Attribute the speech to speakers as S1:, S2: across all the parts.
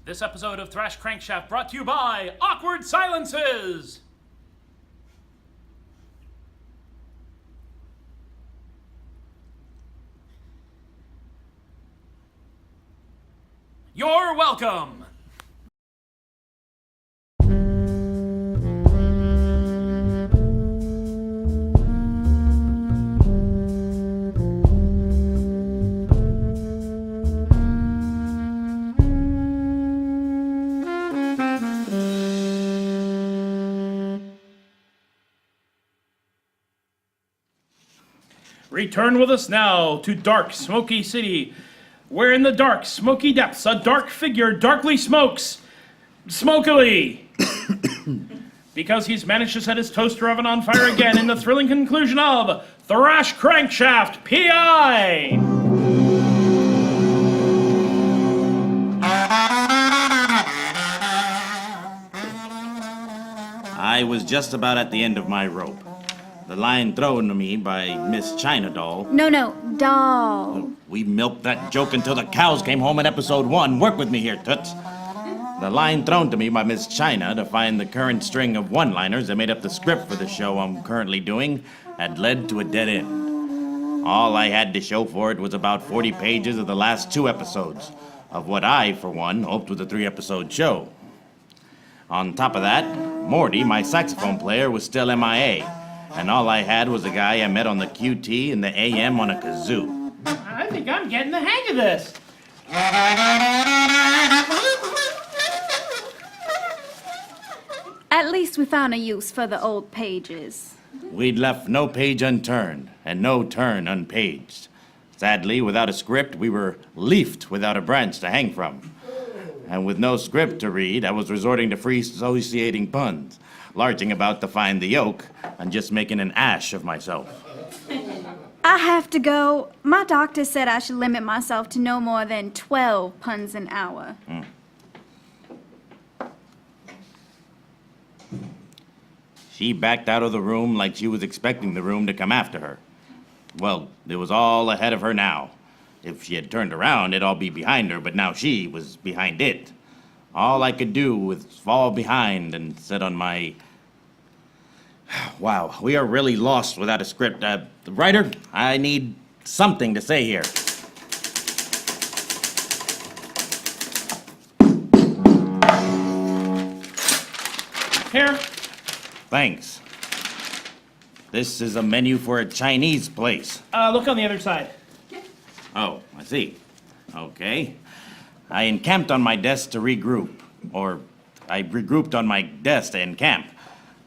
S1: This episode of Thrash Crankshaft brought to you by Awkward Silences! You're welcome! Return with us now to dark, smoky city, where in the dark, smoky depths, a dark figure darkly smokes, smokily. Because he's managed to set his toaster oven on fire again in the thrilling conclusion of Thrash Crankshaft P.I.
S2: I was just about at the end of my rope. The line thrown to me by Miss China Dahl.
S3: No, Dahl.
S2: We milked that joke until the cows came home in episode 1. Work with me here, Toots. The line thrown to me by Miss China to find the current string of one-liners that made up the script for the show I'm currently doing had led to a dead end. All I had to show for it was about 40 pages of the last 2 episodes, of what I, for one, hoped was a 3-episode show. On top of that, Morty, my saxophone player, was still MIA. And all I had was a guy I met on the QT and the AM on a kazoo.
S1: I think I'm getting the hang of this.
S3: At least we found a use for the old pages.
S2: We'd left no page unturned, and no turn unpaged. Sadly, without a script, we were leafed without a branch to hang from. And with no script to read, I was resorting to free associating puns, larging about to find the yolk, and just making an ash of myself.
S3: I have to go. My doctor said I should limit myself to no more than 12 puns an hour.
S2: She backed out of the room like she was expecting the room to come after her. Well, it was all ahead of her now. If she had turned around, it'd all be behind her, but now she was behind it. All I could do was fall behind and sit on my... Wow, we are really lost without a script. Writer, I need something to say here.
S1: Here.
S2: Thanks. This is a menu for a Chinese place.
S1: Look on the other side.
S2: Oh, I see. Okay. I encamped on my desk to regroup. Or, I regrouped on my desk to encamp.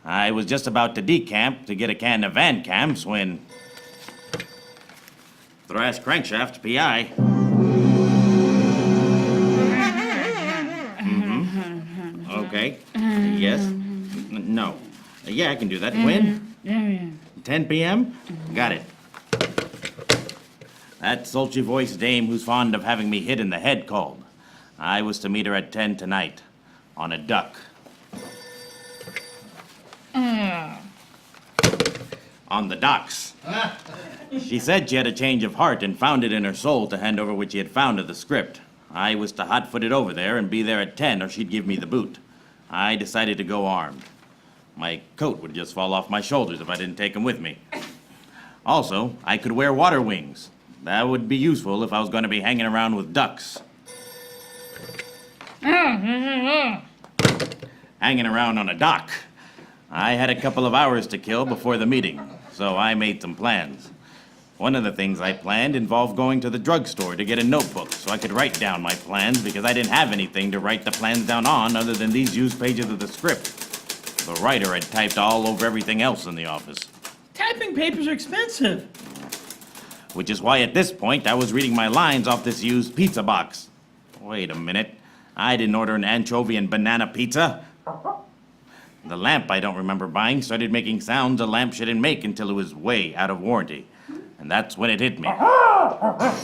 S2: I was just about to decamp to get a can of Van Camps when... Thrash Crankshaft, P.I. Mm-hmm. Okay. Yes. No. Yeah, I can do that. When? 10 p.m.? Got it. That sultry-voiced dame who's fond of having me hit in the head called. I was to meet her at 10 tonight, on a duck. On the docks. She said she had a change of heart and found it in her soul to hand over what she had found of the script. I was to hot-foot it over there and be there at 10 or she'd give me the boot. I decided to go armed. My coat would just fall off my shoulders if I didn't take him with me. Also, I could wear water wings. That would be useful if I was going to be hanging around with ducks. Hanging around on a dock. I had a couple of hours to kill before the meeting, so I made some plans. One of the things I planned involved going to the drugstore to get a notebook so I could write down my plans because I didn't have anything to write the plans down on other than these used pages of the script. The writer had typed all over everything else in the office.
S1: Typing papers are expensive.
S2: Which is why at this point I was reading my lines off this used pizza box. Wait a minute. I didn't order an anchovy and banana pizza. The lamp I don't remember buying started making sounds a lamp shouldn't make until it was way out of warranty. And that's when it hit me. Ow.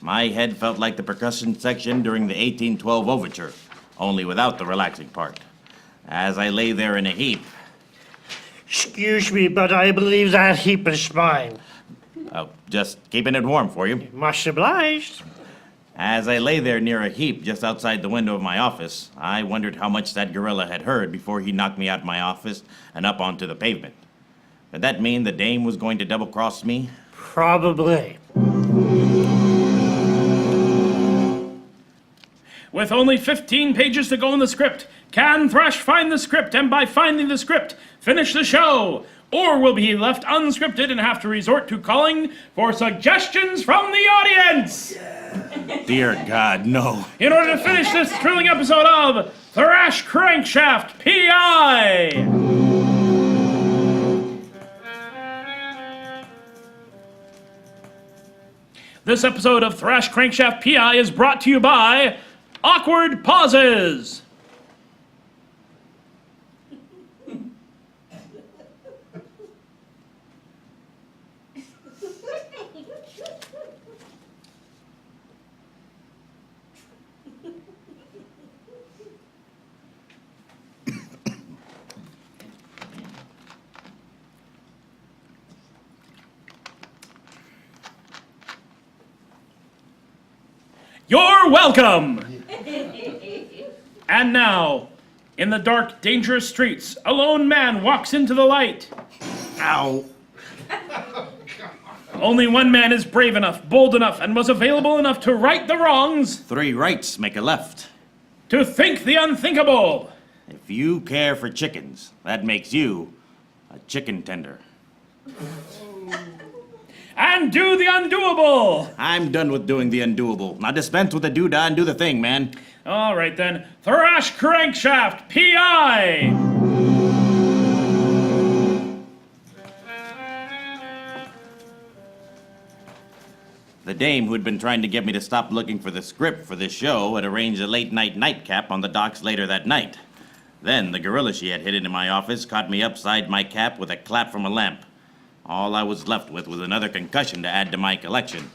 S2: My head felt like the percussion section during the 1812 overture, only without the relaxing part. As I lay there in a heap...
S4: Excuse me, but I believe that heap is mine.
S2: Oh, just keeping it warm for you.
S4: Much obliged.
S2: As I lay there near a heap just outside the window of my office, I wondered how much that gorilla had heard before he knocked me out of my office and up onto the pavement. Did that mean the dame was going to double-cross me?
S4: Probably.
S1: With only 15 pages to go in the script, can Thrash find the script and by finding the script, finish the show? Or will he be left unscripted and have to resort to calling for suggestions from the audience?
S2: Dear God, no.
S1: In order to finish this thrilling episode of Thrash Crankshaft P.I. This episode of Thrash Crankshaft P.I. is brought to you by Awkward Pauses. You're welcome! And now, in the dark, dangerous streets, a lone man walks into the light.
S2: Ow.
S1: Only one man is brave enough, bold enough, and was available enough to right the wrongs,
S2: 3 rights make a left.
S1: to think the unthinkable.
S2: If you care for chickens, that makes you a chicken tender.
S1: And do the undoable.
S2: I'm done with doing the undoable. Now dispense with the doodah and do the thing, man.
S1: All right then, Thrash Crankshaft P.I.
S2: The dame who'd been trying to get me to stop looking for the script for this show had arranged a late-night nightcap on the docks later that night. Then the gorilla she had hidden in my office caught me upside my cap with a clap from a lamp. All I was left with was another concussion to add to my collection,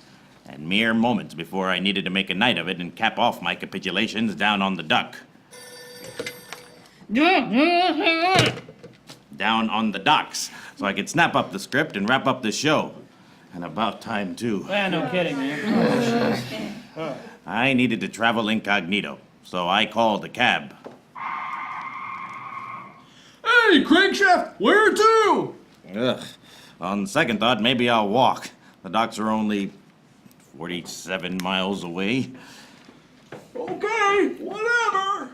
S2: and mere moments before I needed to make a night of it and cap off my capitulations down on the dock. Down on the docks, so I could snap up the script and wrap up the show. And about time, too.
S1: No kidding, man.
S2: I needed to travel incognito, so I called a cab.
S5: Hey, Crankshaft, where to?
S2: Ugh. On second thought, maybe I'll walk. The docks are only 47 miles away.
S5: Okay, whatever.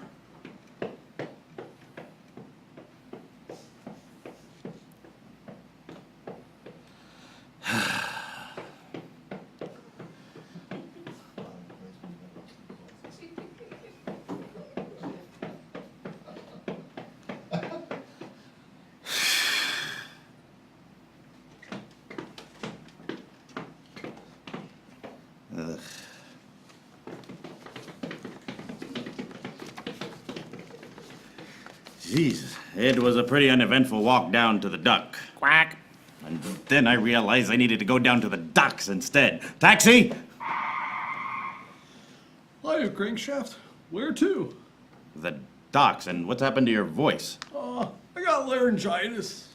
S2: Ugh. Jeez, it was a pretty uneventful walk down to the dock.
S1: Quack.
S2: And then I realized I needed to go down to the docks instead. Taxi!
S5: Hiya, Crankshaft. Where to?
S2: The docks, and what's happened to your voice?
S5: I got laryngitis.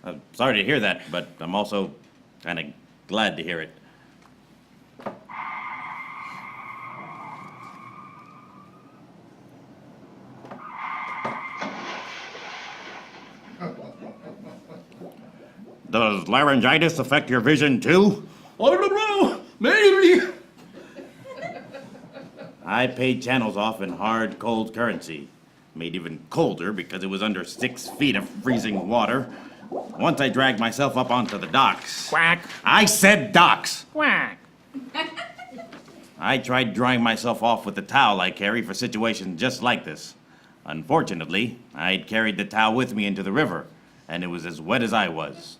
S2: I'm sorry to hear that, but I'm also kind of glad to hear it. Does laryngitis affect your vision too?
S5: I don't know. Maybe.
S2: I paid channels off in hard, cold currency. Made even colder because it was under 6 feet of freezing water. Once I dragged myself up onto the docks.
S1: Quack.
S2: I said docks!
S1: Quack.
S2: I tried drying myself off with the towel I carry for situations just like this. Unfortunately, I'd carried the towel with me into the river, and it was as wet as I was.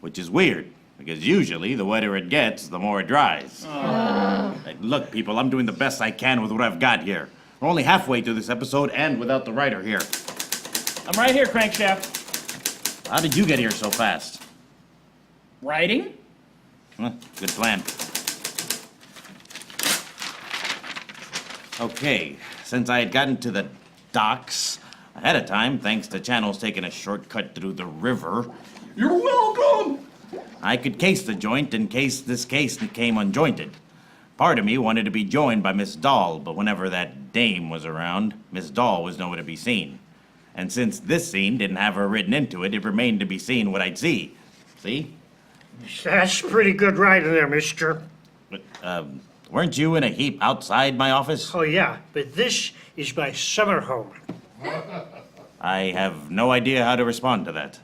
S2: Which is weird, because usually the wetter it gets, the more it dries. Hey, look, people, I'm doing the best I can with what I've got here. We're only halfway through this episode and without the writer here.
S1: I'm right here, Crankshaft.
S2: How did you get here so fast?
S1: Writing?
S2: Huh, good plan. Okay, since I had gotten to the docks ahead of time, thanks to channels taking a shortcut through the river,
S5: You're welcome.
S2: I could case the joint in case this case came unjointed. Part of me wanted to be joined by Miss Dahl, but whenever that dame was around, Miss Dahl was nowhere to be seen. And since this scene didn't have her written into it, it remained to be seen what I'd see. See?
S4: That's pretty good writing there, mister.
S2: But, weren't you in a heap outside my office?
S4: Oh, yeah, but this is my summer home.
S2: I have no idea how to respond to that.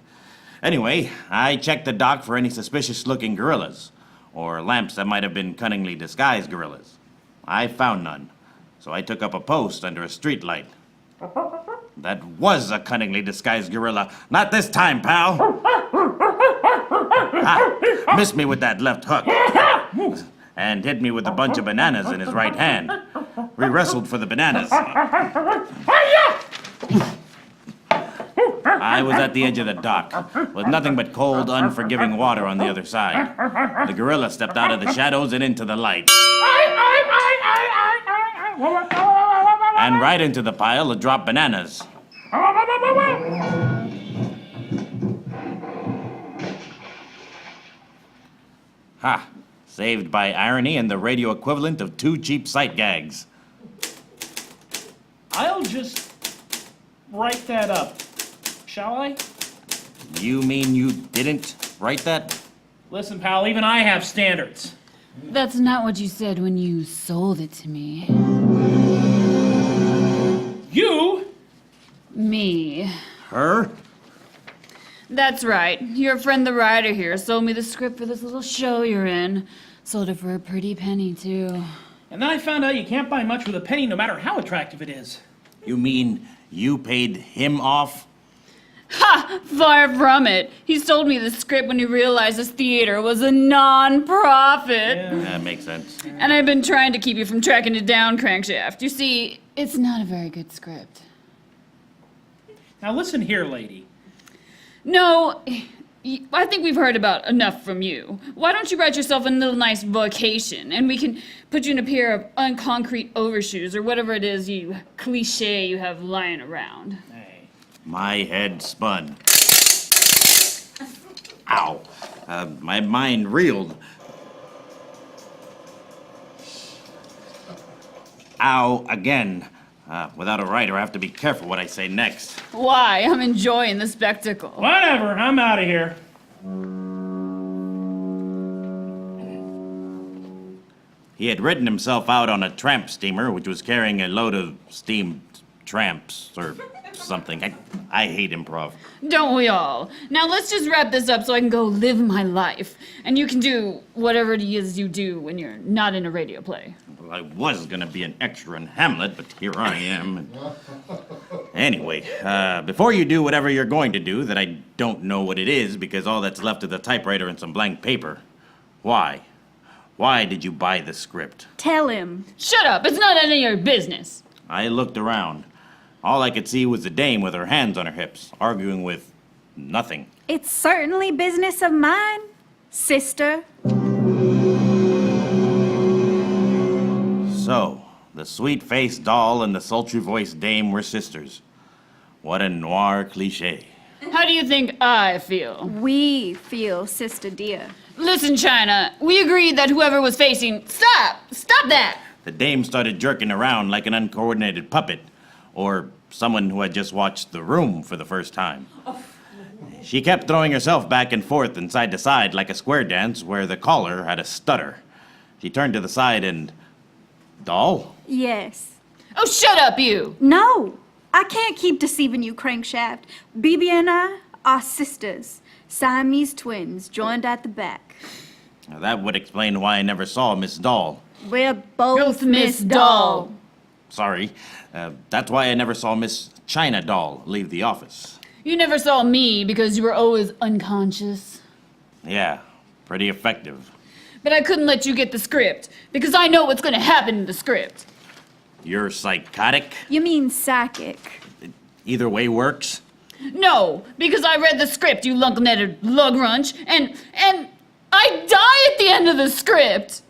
S2: Anyway, I checked the dock for any suspicious-looking gorillas, or lamps that might have been cunningly disguised gorillas. I found none, so I took up a post under a street light. That was a cunningly disguised gorilla. Not this time, pal! Ha! Missed me with that left hook. And hit me with a bunch of bananas in his right hand. We wrestled for the bananas. I was at the edge of the dock, with nothing but cold, unforgiving water on the other side. The gorilla stepped out of the shadows and into the light. And right into the pile of dropped bananas. Ha! Saved by irony and the radio equivalent of 2 cheap sight gags.
S1: I'll just write that up. Shall I?
S2: You mean you didn't write that?
S1: Listen, pal, even I have standards.
S6: That's not what you said when you sold it to me.
S1: You?
S6: Me.
S2: Her?
S6: That's right. Your friend the writer here sold me the script for this little show you're in. Sold it for a pretty penny, too.
S1: And then I found out you can't buy much with a penny no matter how attractive it is.
S2: You mean you paid him off?
S6: Ha! Far from it. He sold me the script when he realized this theater was a non-profit.
S2: That makes sense.
S6: And I've been trying to keep you from tracking it down, Crankshaft. You see, it's not a very good script.
S1: Now listen here, lady.
S6: No, I think we've heard about enough from you. Why don't you write yourself a little nice vacation, and we can put you in a pair of unconcrete overshoes or whatever it is you cliche you have lying around.
S1: Hey.
S2: My head spun. Ow. My mind reeled. Ow, again. Without a writer, I have to be careful what I say next.
S6: Why? I'm enjoying the spectacle.
S1: Whatever, I'm out of here.
S2: He had written himself out on a tramp steamer, which was carrying a load of steamed tramps or something. I hate improv.
S6: Don't we all? Now let's just wrap this up so I can go live my life. And you can do whatever it is you do when you're not in a radio play.
S2: Well, I was gonna be an extra in Hamlet, but here I am. Anyway, before you do whatever you're going to do, that I don't know what it is because all that's left is a typewriter and some blank paper. Why? Why did you buy the script?
S3: Tell him.
S6: Shut up! It's not any of your business!
S2: I looked around. All I could see was the dame with her hands on her hips, arguing with nothing.
S3: It's certainly business of mine, sister.
S2: So, the sweet-faced doll and the sultry-voiced dame were sisters. What a noir cliché.
S6: How do you think I feel?
S3: We feel, sister dear.
S6: Listen, China, we agreed that whoever was facing... Stop! Stop that!
S2: The dame started jerking around like an uncoordinated puppet, or someone who had just watched The Room for the first time. She kept throwing herself back and forth and side to side like a square dance where the caller had a stutter. She turned to the side and... Dahl?
S3: Yes.
S6: Oh, shut up, you!
S3: No, I can't keep deceiving you, Crankshaft. Bebe and I are sisters. Siamese twins, joined at the back.
S2: Now, that would explain why I never saw Miss Dahl.
S3: We're both
S6: Miss Dahl.
S2: Sorry. That's why I never saw Miss China Dahl leave the office.
S6: You never saw me because you were always unconscious.
S2: Yeah, pretty effective.
S6: But I couldn't let you get the script, because I know what's gonna happen in the script.
S2: You're psychotic?
S3: You mean psychic.
S2: Either way works.
S6: No, because I read the script, you lug-netted lug-runch, and I die at the end of the script!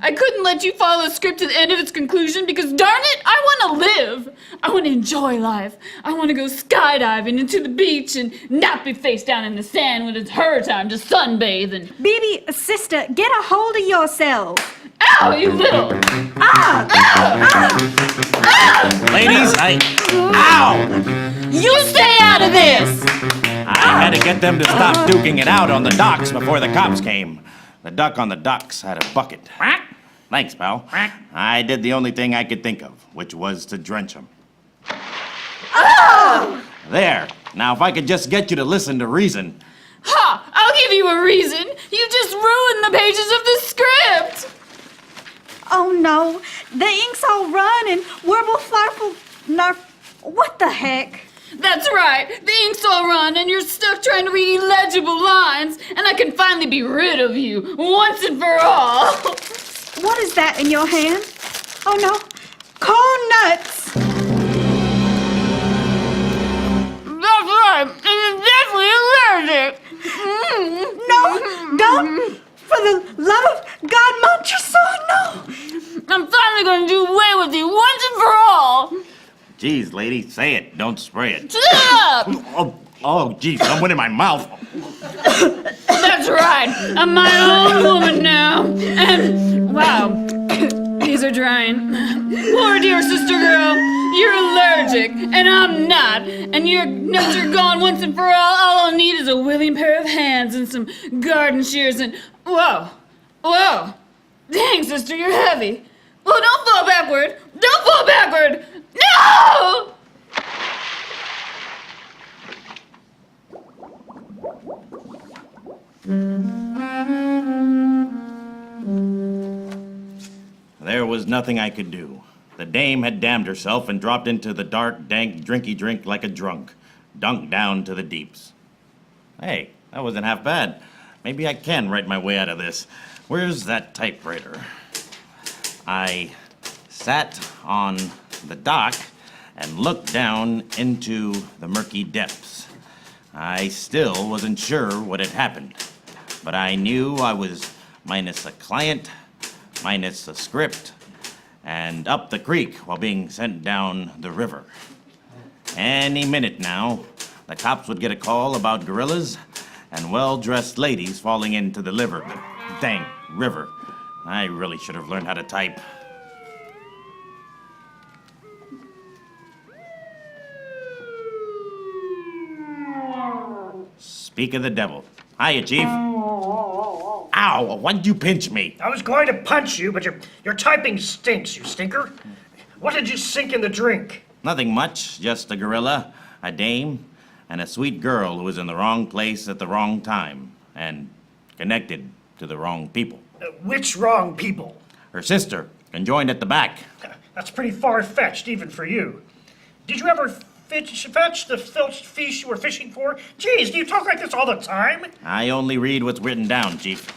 S6: I couldn't let you follow the script to the end of its conclusion because, darn it, I want to live. I want to enjoy life. I want to go skydiving into the beach and not be face down in the sand when it's her time to sunbathe and...
S3: Bebe, sister, get a hold of yourself.
S6: Ow, you little...
S2: Ladies, Ow!
S6: You stay out of this!
S2: I had to get them to stop duking it out on the docks before the cops came. The duck on the docks had a bucket. Thanks, pal. I did the only thing I could think of, which was to drench him. There. Now, if I could just get you to listen to reason.
S6: Ha! I'll give you a reason. You just ruined the pages of the script.
S3: Oh no, the ink's all run and warble flarple narf. What the heck?
S6: That's right. The ink's all run and you're stuck trying to read illegible lines, and I can finally be rid of you once and for all.
S3: What is that in your hand? Oh no, corn nuts!
S6: That's right. And you're definitely allergic.
S3: No, don't! For the love of God, Montresor, no!
S6: I'm finally going to do away with you once and for all.
S2: Geez, lady, say it. Don't spray it.
S6: Shut up!
S2: Oh, geez, someone in my mouth.
S6: That's right. I'm my own woman now. And, wow, these are drying. Poor dear sister girl, you're allergic, and I'm not. And your nuts are gone once and for all. All I'll need is a willing pair of hands and some garden shears and... Whoa. Dang, sister, you're heavy. Oh, don't fall backward. Don't fall backward. No!
S2: There was nothing I could do. The dame had damned herself and dropped into the dark, dank, drinky drink like a drunk, dunked down to the deeps. Hey, that wasn't half bad. Maybe I can write my way out of this. Where's that typewriter? I sat on the dock and looked down into the murky depths. I still wasn't sure what had happened, but I knew I was minus a client, minus a script, and up the creek while being sent down the river. Any minute now, the cops would get a call about gorillas and well-dressed ladies falling into the dang river. I really should have learned how to type. Speak of the devil. Hiya, Chief. Ow, why'd you pinch me?
S4: I was going to punch you, but your typing stinks, you stinker. What did you sink in the drink?
S2: Nothing much, just a gorilla, a dame, and a sweet girl who was in the wrong place at the wrong time, and connected to the wrong people.
S4: Which wrong people?
S2: Her sister, conjoined at the back.
S4: That's pretty far-fetched, even for you. Did you ever fetch the filched fish you were fishing for? Geez, do you talk like this all the time?
S2: I only read what's written down, Chief.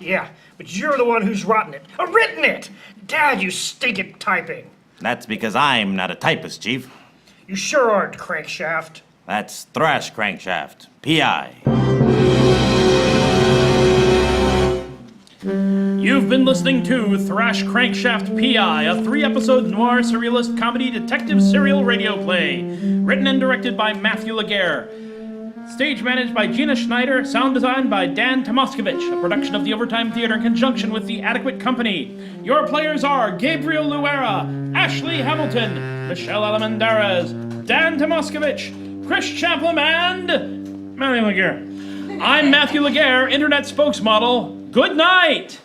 S4: Yeah, but you're the one who's written it. Dad, you stink at typing.
S2: That's because I'm not a typist, Chief.
S4: You sure aren't, Crankshaft.
S2: That's Thrash Crankshaft, P.I.
S1: You've been listening to Thrash Crankshaft P.I., a 3-episode noir surrealist comedy detective serial radio play. Written and directed by Matthew Legare. Stage managed by Gina Schneider. Sound designed by Dan Timoskevitch. A production of the Overtime Theater in conjunction with the Adequate Company. Your players are Gabriel Luera, Ashley Hamilton, Michelle Almendaez, Dan Timoskevitch, Chris Champlin, and Matthew Legare. I'm Matthew Legare, Internet Spokesmodel. Good night!